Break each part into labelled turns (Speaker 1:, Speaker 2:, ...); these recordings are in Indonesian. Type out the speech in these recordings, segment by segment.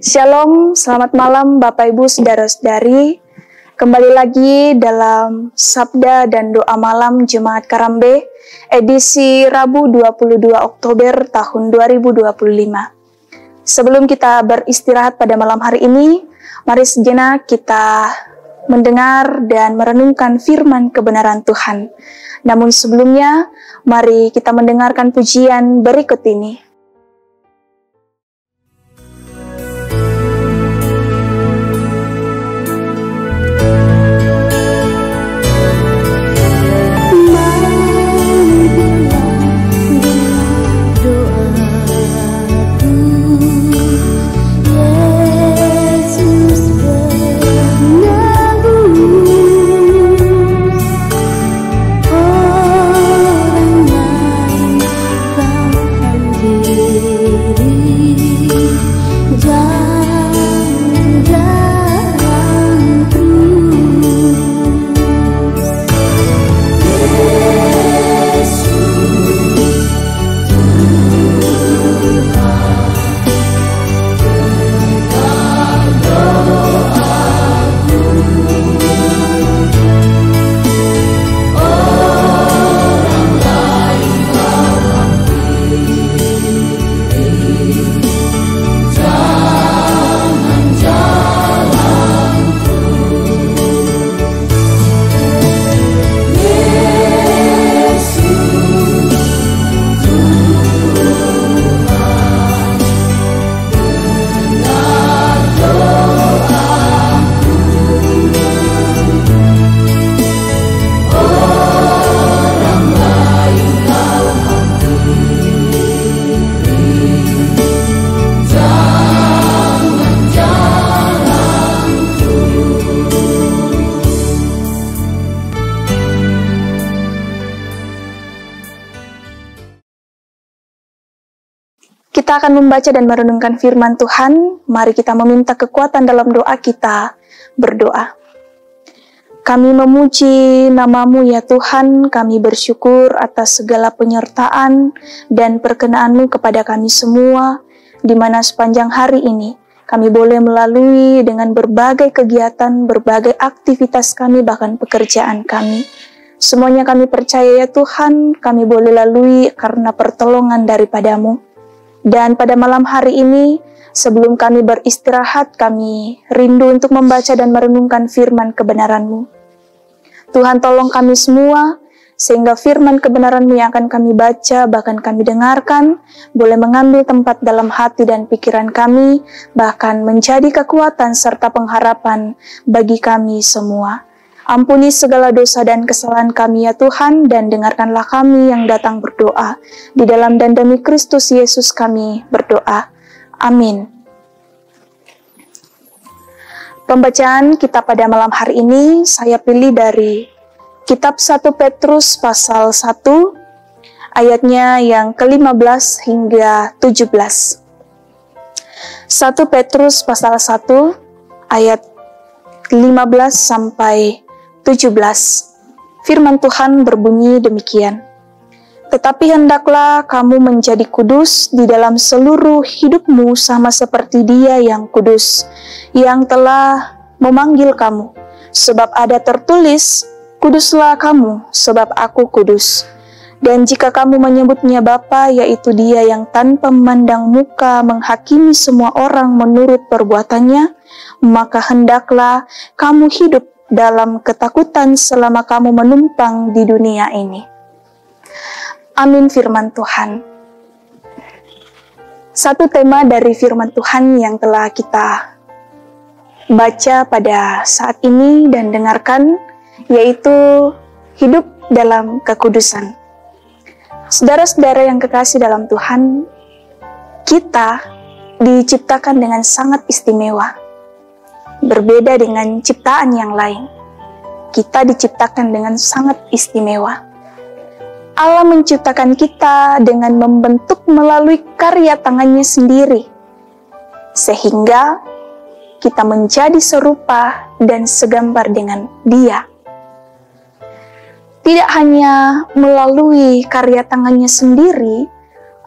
Speaker 1: Shalom, selamat malam Bapak Ibu Saudara-saudari. Kembali lagi dalam Sabda dan Doa Malam Jemaat Karambe, edisi Rabu 22 Oktober tahun 2025. Sebelum kita beristirahat pada malam hari ini, mari sejenak kita mendengar dan merenungkan firman kebenaran Tuhan. Namun sebelumnya, mari kita mendengarkan pujian berikut ini. Kita akan membaca dan merenungkan firman Tuhan. Mari kita meminta kekuatan dalam doa kita. Berdoa. Kami memuji nama-Mu ya Tuhan, kami bersyukur atas segala penyertaan dan perkenan-Mu kepada kami semua, di mana sepanjang hari ini kami boleh melalui dengan berbagai kegiatan, berbagai aktivitas kami, bahkan pekerjaan kami. Semuanya kami percaya ya Tuhan, kami boleh lalui karena pertolongan daripada-Mu. Dan pada malam hari ini, sebelum kami beristirahat, kami rindu untuk membaca dan merenungkan firman kebenaran-Mu. Tuhan tolong kami semua, sehingga firman kebenaran-Mu yang akan kami baca, bahkan kami dengarkan, boleh mengambil tempat dalam hati dan pikiran kami, bahkan menjadi kekuatan serta pengharapan bagi kami semua. Ampuni segala dosa dan kesalahan kami ya Tuhan, dan dengarkanlah kami yang datang berdoa. Di dalam dan demi Kristus Yesus kami berdoa. Amin. Pembacaan kita pada malam hari ini, saya pilih dari Kitab 1 Petrus pasal 1, ayatnya yang ke-15 hingga 17. 1 Petrus pasal 1, ayat 15 sampai 17. Firman Tuhan berbunyi demikian. Tetapi hendaklah kamu menjadi kudus di dalam seluruh hidupmu sama seperti Dia yang kudus, yang telah memanggil kamu. Sebab ada tertulis, kuduslah kamu, sebab aku kudus. Dan jika kamu menyebutnya Bapa, yaitu Dia yang tanpa memandang muka menghakimi semua orang menurut perbuatannya, maka hendaklah kamu hidup dalam ketakutan selama kamu menumpang di dunia ini. Amin firman Tuhan. Satu tema dari firman Tuhan yang telah kita baca pada saat ini dan dengarkan, yaitu hidup dalam kekudusan. Saudara-saudara yang kekasih dalam Tuhan, kita diciptakan dengan sangat istimewa. Berbeda dengan ciptaan yang lain. Kita diciptakan dengan sangat istimewa. Allah menciptakan kita dengan membentuk melalui karya tangannya sendiri, sehingga kita menjadi serupa dan segambar dengan Dia. Tidak hanya melalui karya tangannya sendiri,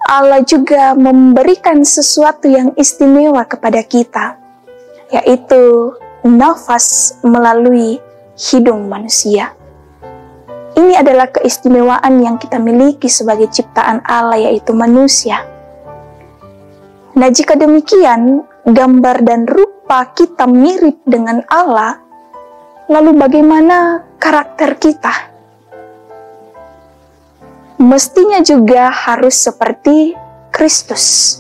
Speaker 1: Allah juga memberikan sesuatu yang istimewa kepada kita, yaitu nafas melalui hidung manusia. Ini adalah keistimewaan yang kita miliki sebagai ciptaan Allah, yaitu manusia. Nah, jika demikian, gambar dan rupa kita mirip dengan Allah, lalu bagaimana karakter kita? Mestinya juga harus seperti Kristus.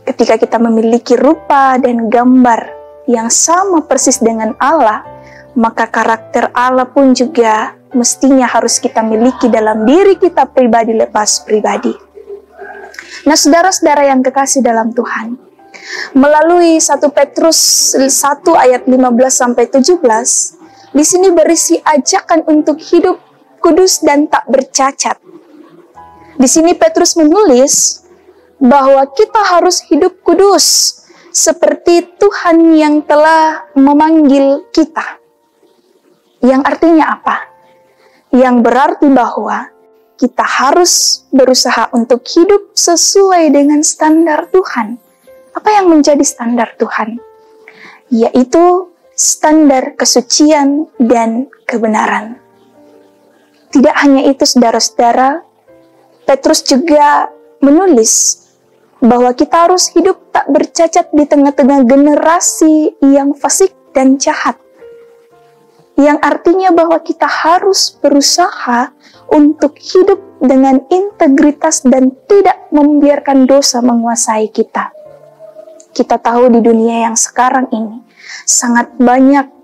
Speaker 1: Ketika kita memiliki rupa dan gambar yang sama persis dengan Allah, maka karakter Allah pun juga mestinya harus kita miliki dalam diri kita pribadi lepas pribadi. Nah, saudara-saudara yang kekasih dalam Tuhan, melalui 1 Petrus 1 ayat 15-17, di sini berisi ajakan untuk hidup kudus dan tak bercacat. Di sini Petrus menulis bahwa kita harus hidup kudus seperti Tuhan yang telah memanggil kita. Yang artinya apa? Yang berarti bahwa kita harus berusaha untuk hidup sesuai dengan standar Tuhan. Apa yang menjadi standar Tuhan? Yaitu standar kesucian dan kebenaran. Tidak hanya itu, saudara-saudara, Petrus juga menulis bahwa kita harus hidup tak bercacat di tengah-tengah generasi yang fasik dan jahat. Yang artinya bahwa kita harus berusaha untuk hidup dengan integritas dan tidak membiarkan dosa menguasai kita. Kita tahu di dunia yang sekarang ini sangat banyak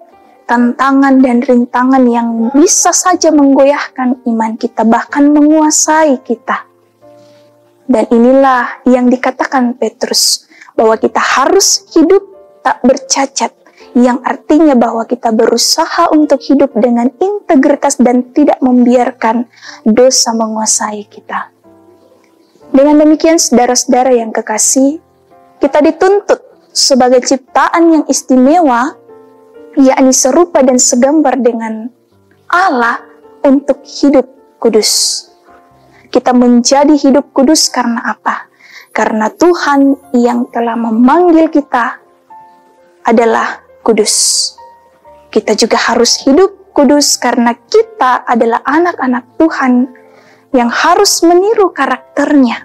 Speaker 1: tantangan dan rintangan yang bisa saja menggoyahkan iman kita, bahkan menguasai kita. Dan inilah yang dikatakan Petrus, bahwa kita harus hidup tak bercacat, yang artinya bahwa kita berusaha untuk hidup dengan integritas dan tidak membiarkan dosa menguasai kita. Dengan demikian, saudara-saudara yang kekasih, kita dituntut sebagai ciptaan yang istimewa, yakni serupa dan segambar dengan Allah, untuk hidup kudus. Kita menjadi hidup kudus karena apa? Karena Tuhan yang telah memanggil kita adalah kudus. Kita juga harus hidup kudus karena kita adalah anak-anak Tuhan yang harus meniru karakternya.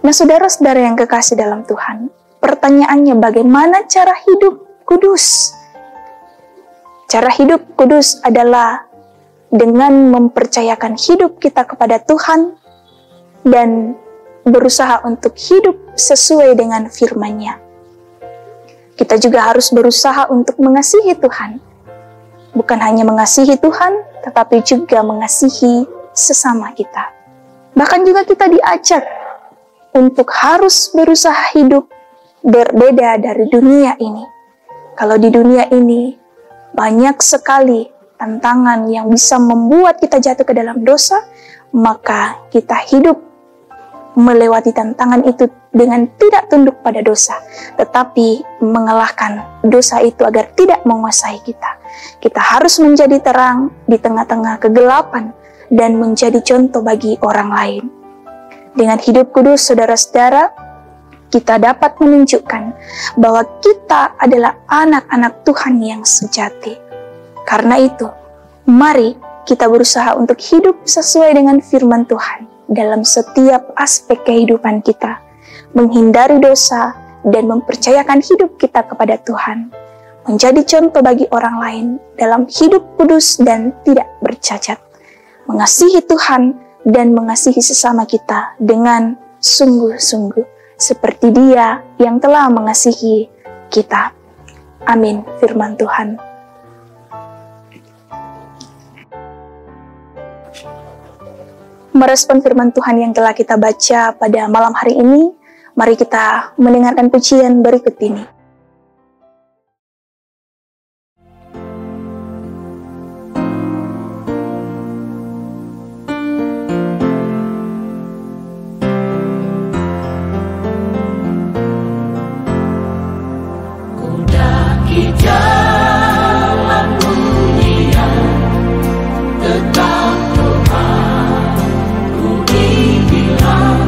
Speaker 1: Nah, saudara-saudara yang kekasih dalam Tuhan, pertanyaannya bagaimana cara hidup kudus? Cara hidup kudus adalah dengan mempercayakan hidup kita kepada Tuhan dan berusaha untuk hidup sesuai dengan firman-Nya. Kita juga harus berusaha untuk mengasihi Tuhan. Bukan hanya mengasihi Tuhan, tetapi juga mengasihi sesama kita. Bahkan juga kita diajak untuk harus berusaha hidup berbeda dari dunia ini. Kalau di dunia ini banyak sekali tantangan yang bisa membuat kita jatuh ke dalam dosa, maka kita hidup melewati tantangan itu dengan tidak tunduk pada dosa, tetapi mengalahkan dosa itu agar tidak menguasai kita. Kita harus menjadi terang di tengah-tengah kegelapan dan menjadi contoh bagi orang lain. Dengan hidup kudus, saudara-saudara, kita dapat menunjukkan bahwa kita adalah anak-anak Tuhan yang sejati. Karena itu, mari kita berusaha untuk hidup sesuai dengan firman Tuhan dalam setiap aspek kehidupan kita, menghindari dosa dan mempercayakan hidup kita kepada Tuhan, menjadi contoh bagi orang lain dalam hidup kudus dan tidak bercacat, mengasihi Tuhan dan mengasihi sesama kita dengan sungguh-sungguh seperti Dia yang telah mengasihi kita. Amin. Firman Tuhan. Merespon firman Tuhan yang telah kita baca pada malam hari ini, mari kita mendengarkan pujian berikut ini.
Speaker 2: Tetap Tuhan, ku dibilang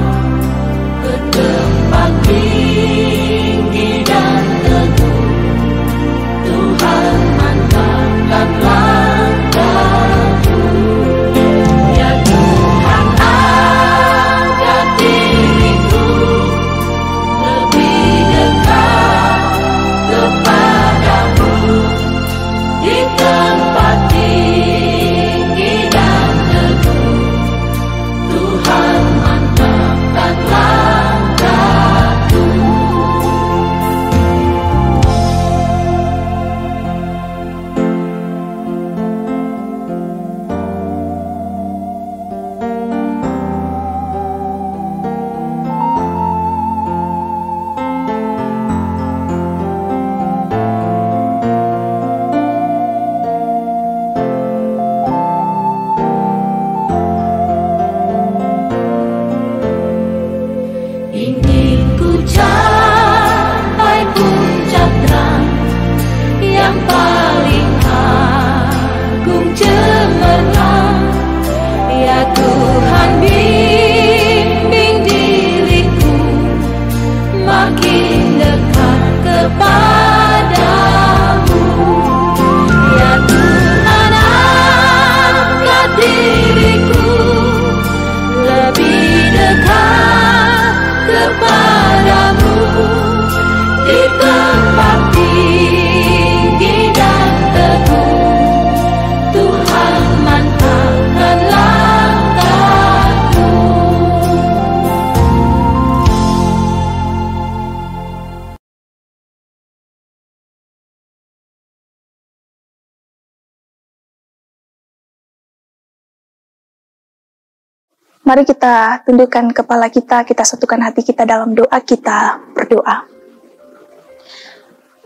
Speaker 1: Mari kita tundukkan kepala kita satukan hati kita dalam doa kita berdoa.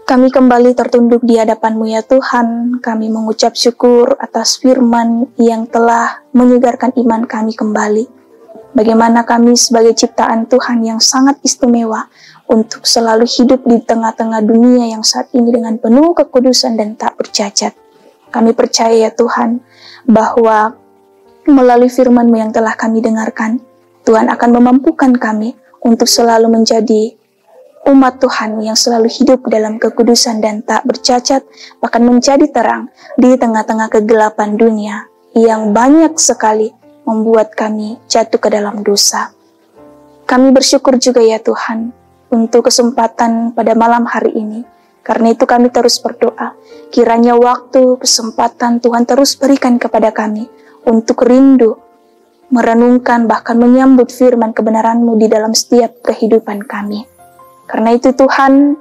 Speaker 1: Kami kembali tertunduk di hadapan-Mu ya Tuhan, kami mengucap syukur atas firman yang telah menyegarkan iman kami kembali. Bagaimana kami sebagai ciptaan Tuhan yang sangat istimewa untuk selalu hidup di tengah-tengah dunia yang saat ini dengan penuh kekudusan dan tak bercacat. Kami percaya ya Tuhan, bahwa melalui firman-Mu yang telah kami dengarkan, Tuhan akan memampukan kami untuk selalu menjadi umat Tuhan yang selalu hidup dalam kekudusan dan tak bercacat, bahkan menjadi terang di tengah-tengah kegelapan dunia yang banyak sekali membuat kami jatuh ke dalam dosa. Kami bersyukur juga ya Tuhan untuk kesempatan pada malam hari ini. Karena itu kami terus berdoa, kiranya waktu, kesempatan Tuhan terus berikan kepada kami untuk rindu, merenungkan, bahkan menyambut firman kebenaran-Mu di dalam setiap kehidupan kami. Karena itu Tuhan,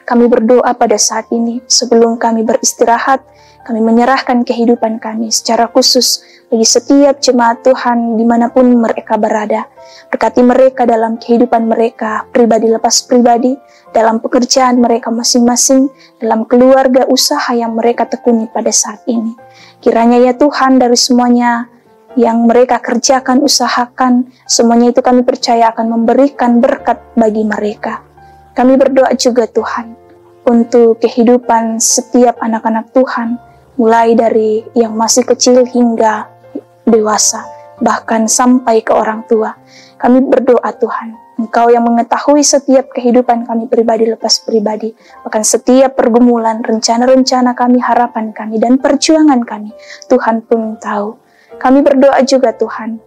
Speaker 1: kami berdoa pada saat ini, sebelum kami beristirahat, kami menyerahkan kehidupan kami secara khusus bagi setiap jemaat Tuhan dimanapun mereka berada. Berkati mereka dalam kehidupan mereka, pribadi lepas pribadi, dalam pekerjaan mereka masing-masing, dalam keluarga usaha yang mereka tekuni pada saat ini. Kiranya ya Tuhan, dari semuanya yang mereka kerjakan, usahakan, semuanya itu kami percaya akan memberikan berkat bagi mereka. Kami berdoa juga Tuhan, untuk kehidupan setiap anak-anak Tuhan, mulai dari yang masih kecil hingga dewasa, bahkan sampai ke orang tua. Kami berdoa Tuhan, Engkau yang mengetahui setiap kehidupan kami pribadi lepas pribadi, bahkan setiap pergumulan, rencana-rencana kami, harapan kami, dan perjuangan kami, Tuhan pun tahu. Kami berdoa juga Tuhan,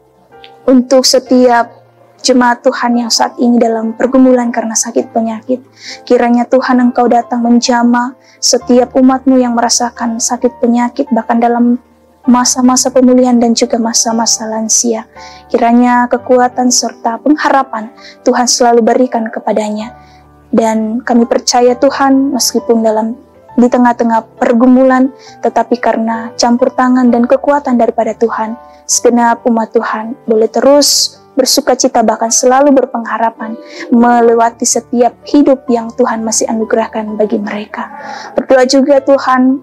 Speaker 1: untuk setiap jemaat Tuhan yang saat ini dalam pergumulan karena sakit penyakit. Kiranya Tuhan Engkau datang menjamah setiap umat-Mu yang merasakan sakit penyakit, bahkan dalam masa-masa pemulihan dan juga masa-masa lansia. Kiranya kekuatan serta pengharapan Tuhan selalu berikan kepadanya. Dan kami percaya Tuhan, meskipun di tengah-tengah pergumulan, tetapi karena campur tangan dan kekuatan daripada Tuhan, segenap umat Tuhan boleh terus bersukacita, bahkan selalu berpengharapan melewati setiap hidup yang Tuhan masih anugerahkan bagi mereka. Berdoa juga Tuhan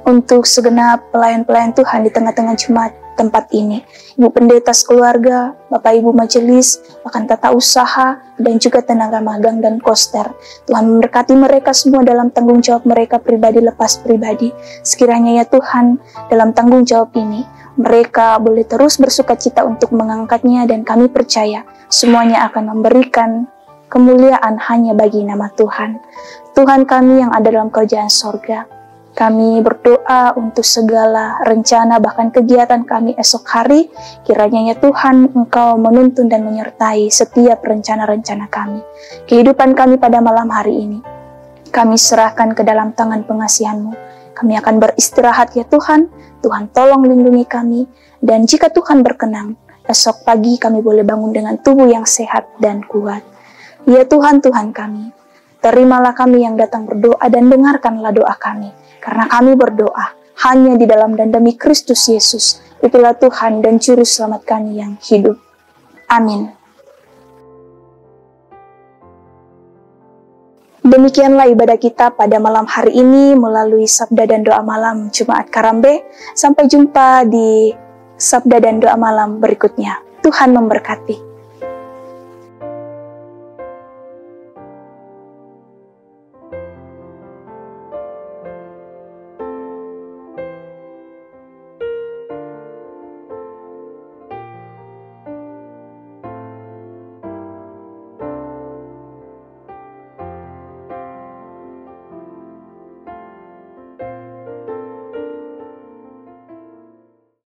Speaker 1: untuk segenap pelayan-pelayan Tuhan di tengah-tengah jemaat tempat ini. Ibu pendeta keluarga, Bapak Ibu majelis, bahkan tata usaha, dan juga tenaga magang dan koster. Tuhan memberkati mereka semua dalam tanggung jawab mereka pribadi lepas pribadi. Sekiranya ya Tuhan, dalam tanggung jawab ini, mereka boleh terus bersukacita untuk mengangkatnya, dan kami percaya semuanya akan memberikan kemuliaan hanya bagi nama Tuhan. Tuhan kami yang ada dalam kerajaan sorga, kami berdoa untuk segala rencana bahkan kegiatan kami esok hari. Kiranya ya Tuhan, Engkau menuntun dan menyertai setiap rencana-rencana kami. Kehidupan kami pada malam hari ini, kami serahkan ke dalam tangan pengasihan-Mu. Kami akan beristirahat ya Tuhan. Tuhan tolong lindungi kami. Dan jika Tuhan berkenan, esok pagi kami boleh bangun dengan tubuh yang sehat dan kuat. Ya Tuhan, Tuhan kami, terimalah kami yang datang berdoa dan dengarkanlah doa kami. Karena kami berdoa hanya di dalam dan demi Kristus Yesus. Itulah Tuhan dan Juru Selamat kami yang hidup. Amin. Demikianlah ibadah kita pada malam hari ini melalui Sabda dan Doa Malam Jumat Karambe. Sampai jumpa di Sabda dan Doa Malam berikutnya. Tuhan memberkati.